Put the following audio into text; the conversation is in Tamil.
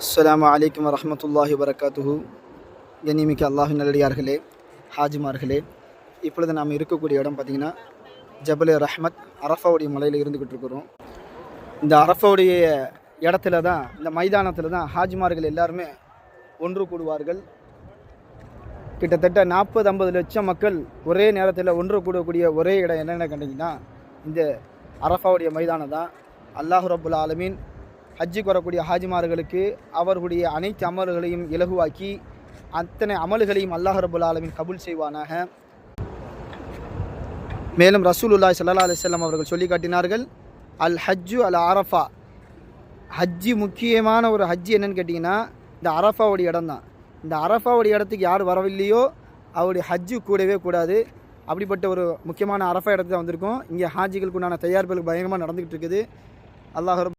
அஸ்ஸலாமு அலைக்கும் வரஹ்மத்துல்லாஹி வபரகாத்துஹு. கண்ணியமிக்க அல்லாஹ்வின் நல்லடியார்களே, ஹாஜிமார்களே, இப்பொழுது நாம் இருக்கக்கூடிய இடம் பார்த்திங்கன்னா ஜபல் ரஹ்மத், அரஃபாவுடைய மலையில் இருந்துக்கிட்டு இருக்கிறோம். இந்த அரஃபாவுடைய இடத்துல தான், இந்த மைதானத்தில் தான் ஹாஜிமார்கள் எல்லாருமே ஒன்று கூடுவார்கள். கிட்டத்தட்ட 40-50 லட்சம் மக்கள் ஒரே நேரத்தில் ஒன்று கூடக்கூடிய ஒரே இடம் என்னென்ன கண்டிங்கன்னா இந்த அரஃபாவுடைய மைதானம் தான். அல்லாஹ் ரப்புல் ஆலமீன் ஹஜ்ஜுக்கு வரக்கூடிய ஹாஜிமார்களுக்கு அவர்களுடைய அனைத்து அமல்களையும் இலகுவாக்கி அத்தனை அமல்களையும் அல்லாஹ் ரப்புல் ஆலமீன் கபூல் செய்வானாக. மேலும் ரசூலுல்லாஹி ஸல்லல்லாஹு அலைஹி வஸல்லம் அவர்கள் சொல்லி காட்டினார்கள், அல் ஹஜ்ஜு அல் அரஃபா. ஹஜ்ஜி முக்கியமான ஒரு ஹஜ்ஜி என்னன்னு கேட்டிங்கன்னா இந்த அரஃபாவுடைய இடம் தான். இந்த அரஃபாவுடைய இடத்துக்கு யார் வரவில்லையோ அவருடைய ஹஜ்ஜு கூடவே கூடாது. அப்படிப்பட்ட ஒரு முக்கியமான அரஃபா இடத்துல வந்திருக்கோம். இங்கே ஹாஜிகளுக்கு உண்டான தயாரிப்புகள் பயங்கரமாக நடந்துக்கிட்டு இருக்குது. அல்லாஹ்